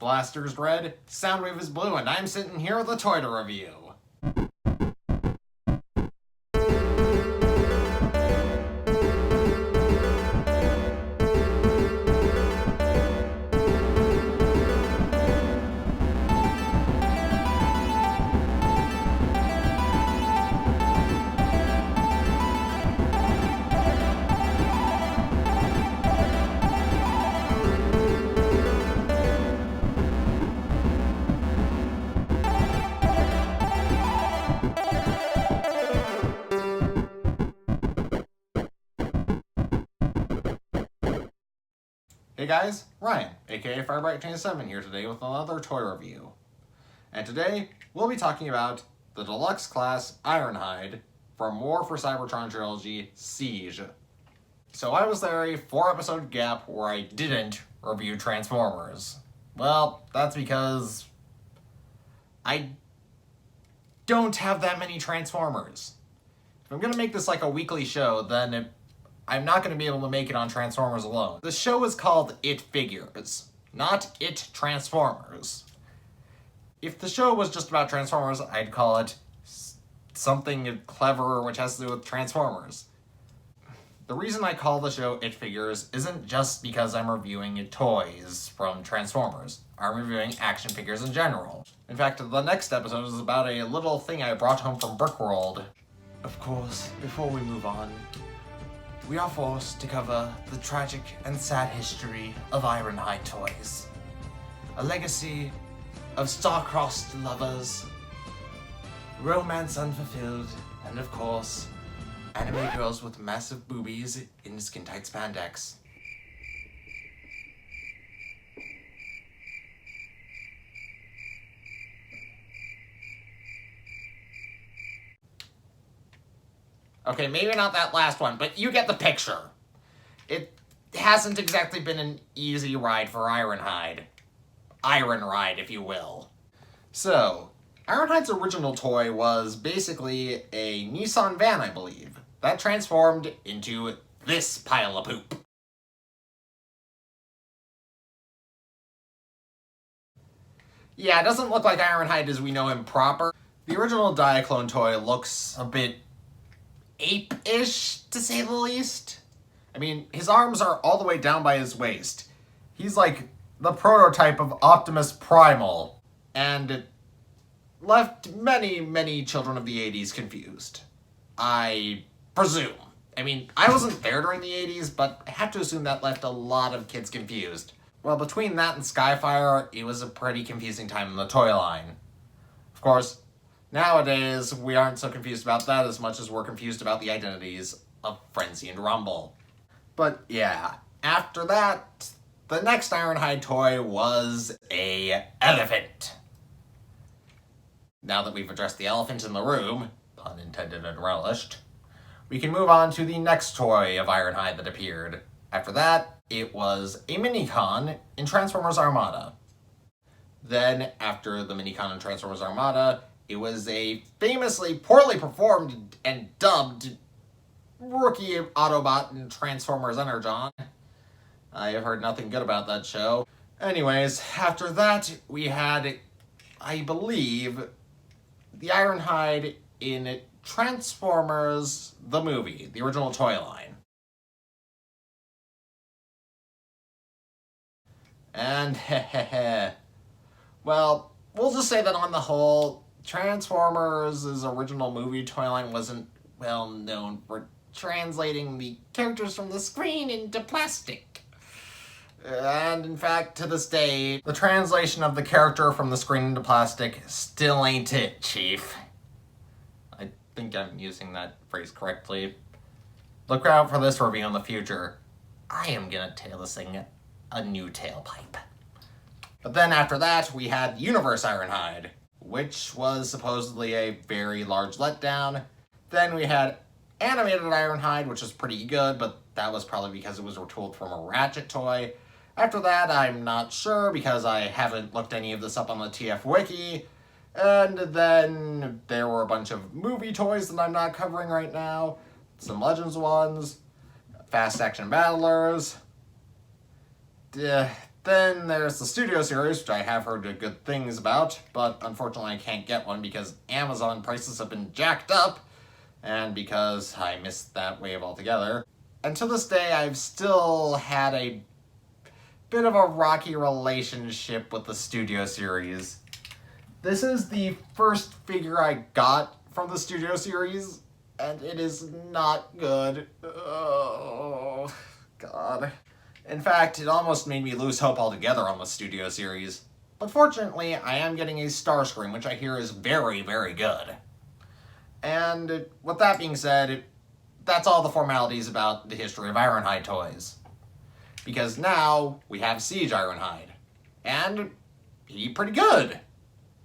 Blaster's red, Soundwave is blue, and I'm sitting here with a toy to review. Hey guys, Ryan, aka Firebright27 here today with another toy review. And today, we'll be talking about the deluxe class Ironhide from War for Cybertron Trilogy Siege. So I was there a 4-episode gap where I didn't review Transformers. Well, that's because I don't have that many Transformers. If I'm gonna make this like a weekly show, then I'm not going to be able to make it on Transformers alone. The show is called It Figures, not It Transformers. If the show was just about Transformers, I'd call it something clever which has to do with Transformers. The reason I call the show It Figures isn't just because I'm reviewing toys from Transformers. I'm reviewing action figures in general. In fact, the next episode is about a little thing I brought home from Brickworld. Of course, before we move on, we are forced to cover the tragic and sad history of Ironhide toys. A legacy of star-crossed lovers, romance unfulfilled, and of course, anime girls with massive boobies in skin-tight spandex. Okay, maybe not that last one, but you get the picture. It hasn't exactly been an easy ride for Ironhide. Iron Ride, if you will. So, Ironhide's original toy was basically a Nissan van, I believe, that transformed into this pile of poop. Yeah, it doesn't look like Ironhide as we know him proper. The original Diaclone toy looks a bit ape-ish, to say the least. I mean, his arms are all the way down by his waist. He's like the prototype of Optimus Primal, and it left many, many children of the 80s confused. I presume. I mean, I wasn't there during the 80s, but I have to assume that left a lot of kids confused. Well, between that and Skyfire, it was a pretty confusing time in the toy line. Of course, nowadays, we aren't so confused about that as much as we're confused about the identities of Frenzy and Rumble. But yeah, after that, the next Ironhide toy was a elephant. Now that we've addressed the elephant in the room, pun intended and relished, we can move on to the next toy of Ironhide that appeared. After that, it was a Minicon in Transformers Armada. Then, after the Minicon in Transformers Armada, it was a famously poorly performed and dubbed rookie Autobot in Transformers Energon. I have heard nothing good about that show. Anyways, after that, we had, I believe, the Ironhide in Transformers the movie, the original toy line. And well, we'll just say that on the whole, Transformers' original movie toy line wasn't well known for translating the characters from the screen into plastic. And in fact, to this day, the translation of the character from the screen into plastic still ain't it, Chief. I think I'm using that phrase correctly. Look out for this review in the future. I am gonna tail this thing a new tailpipe. But then after that, we had Universe Ironhide, which was supposedly a very large letdown. Then we had Animated Ironhide, which was pretty good, but that was probably because it was retooled from a Ratchet toy. After that, I'm not sure because I haven't looked any of this up on the TF Wiki. And then there were a bunch of movie toys that I'm not covering right now. Some Legends ones, Fast Action Battlers. Then there's the Studio Series, which I have heard good things about, but unfortunately I can't get one because Amazon prices have been jacked up, and because I missed that wave altogether. And to this day, I've still had a bit of a rocky relationship with the Studio Series. This is the first figure I got from the Studio Series, and it is not good. Oh, God. In fact, it almost made me lose hope altogether on the Studio Series. But fortunately, I am getting a Starscream, which I hear is very, very good. And with that being said, that's all the formalities about the history of Ironhide toys. Because now we have Siege Ironhide. And he's pretty good.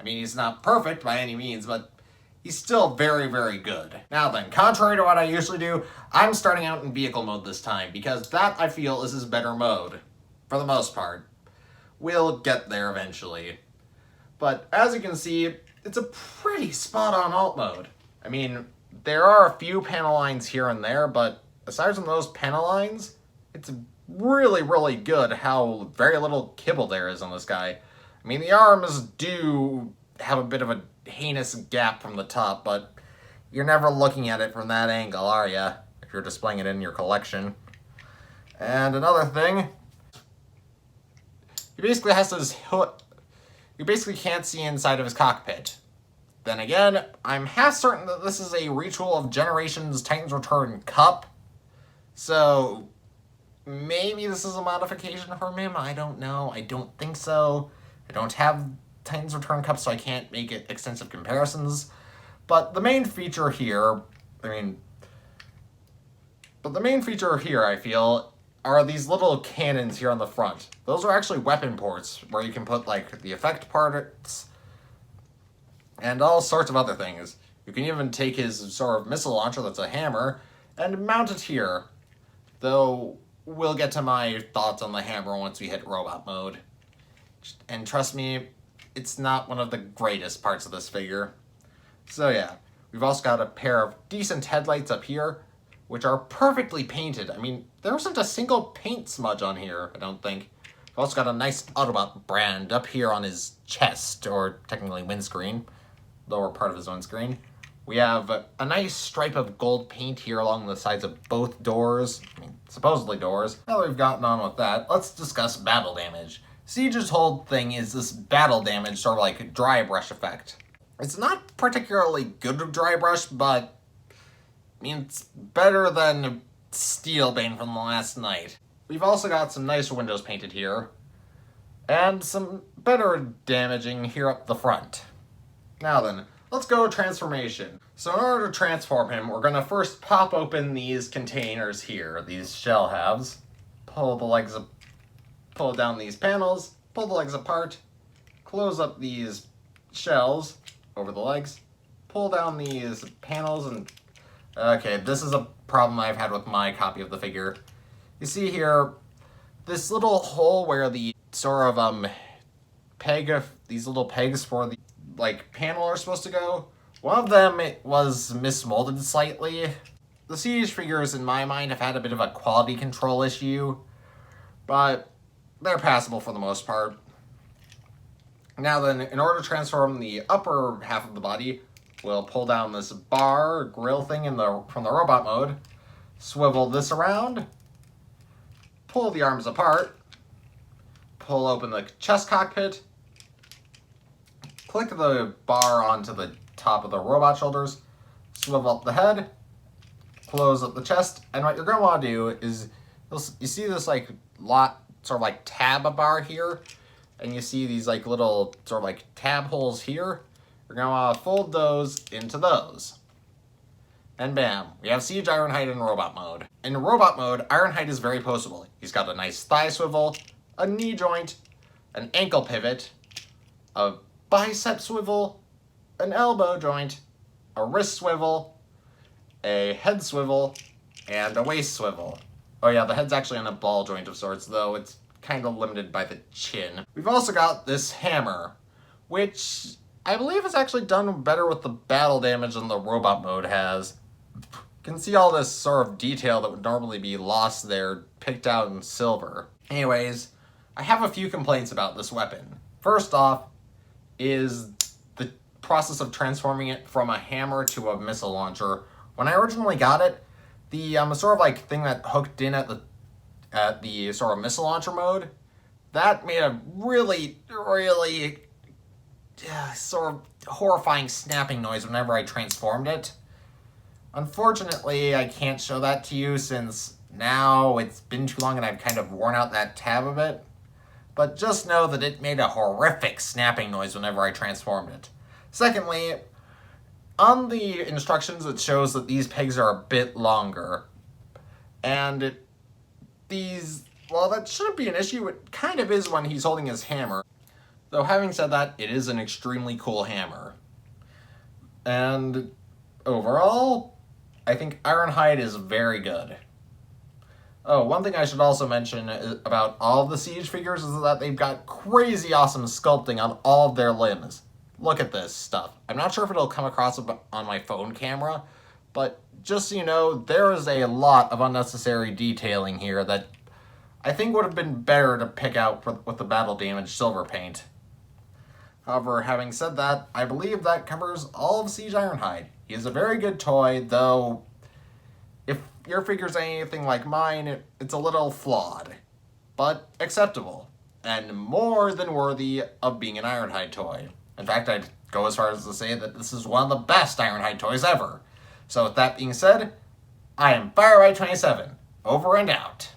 I mean, he's not perfect by any means, but he's still very, very good. Now then, contrary to what I usually do, I'm starting out in vehicle mode this time, because that, I feel, is his better mode. For the most part. We'll get there eventually. But as you can see, it's a pretty spot-on alt mode. I mean, there are a few panel lines here and there, but aside from those panel lines, it's really, really good how very little kibble there is on this guy. I mean, the arms do have a bit of a heinous gap from the top, but you're never looking at it from that angle, are ya? If you're displaying it in your collection. And another thing, he basically has his hood. You basically can't see inside of his cockpit. Then again, I'm half certain that this is a retool of Generations Titans Return Cup. So maybe this is a modification from him. I don't know. I don't think so. I don't have Titans Return Cup, so I can't make it extensive comparisons. But the main feature here, I feel, are these little cannons here on the front. Those are actually weapon ports, where you can put, like, the effect parts, and all sorts of other things. You can even take his sort of missile launcher that's a hammer, and mount it here. Though, we'll get to my thoughts on the hammer once we hit robot mode. And trust me, it's not one of the greatest parts of this figure. So yeah, we've also got a pair of decent headlights up here, which are perfectly painted. I mean, there isn't a single paint smudge on here, I don't think. We've also got a nice Autobot brand up here on his chest, or technically windscreen, lower part of his windscreen. We have a nice stripe of gold paint here along the sides of both doors. I mean, supposedly doors. Now that we've gotten on with that, let's discuss battle damage. Siege's whole thing is this battle damage, sort of like dry brush effect. It's not particularly good dry brush, but I mean, it's better than Steelbane from the last night. We've also got some nice windows painted here, and some better damaging here up the front. Now then, let's go transformation. So in order to transform him, we're going to first pop open these containers here, these shell halves, pull the legs up, pull down these panels, pull the legs apart, close up these shells over the legs, pull down these panels, and okay, this is a problem I've had with my copy of the figure. You see here, this little hole where the sort of these little pegs for the panel are supposed to go. One of them was mismolded slightly. The Siege figures, in my mind, have had a bit of a quality control issue, but they're passable for the most part. Now then, in order to transform the upper half of the body, we'll pull down this bar, grill thing from the robot mode, swivel this around, pull the arms apart, pull open the chest cockpit, click the bar onto the top of the robot shoulders, swivel up the head, close up the chest, and what you're going to want to do is, you see this sort of tab bar here, and you see these little sort of tab holes here. You're going to want to fold those into those. And bam, we have Siege Ironhide in robot mode. In robot mode, Ironhide is very poseable. He's got a nice thigh swivel, a knee joint, an ankle pivot, a bicep swivel, an elbow joint, a wrist swivel, a head swivel, and a waist swivel. Oh yeah, the head's actually on a ball joint of sorts, though it's kind of limited by the chin. We've also got this hammer, which I believe is actually done better with the battle damage than the robot mode has. You can see all this sort of detail that would normally be lost there, picked out in silver. Anyways, I have a few complaints about this weapon. First off is the process of transforming it from a hammer to a missile launcher. When I originally got it, the sort of like thing that hooked in at the sort of missile launcher mode, that made a really sort of horrifying snapping noise whenever I transformed it. Unfortunately, I can't show that to you since now it's been too long and I've kind of worn out that tab a bit. But just know that it made a horrific snapping noise whenever I transformed it. Secondly, on the instructions it shows that these pegs are a bit longer. And well, that shouldn't be an issue. It kind of is when he's holding his hammer. Though having said that, it is an extremely cool hammer. And overall, I think ironhide is very good. Oh, one thing I should also mention about all of the Siege figures is that they've got crazy awesome sculpting on all of their limbs. Look at this stuff. I'm not sure if it'll come across on my phone camera, but just so you know, there is a lot of unnecessary detailing here that I think would have been better to pick out with the battle damage silver paint. However, having said that, I believe that covers all of Siege Ironhide. He is a very good toy, though if your figure's anything like mine, it's a little flawed, but acceptable, and more than worthy of being an Ironhide toy. In fact, I'd go as far as to say that this is one of the best Ironhide toys ever. So with that being said, I am FireBite27, over and out.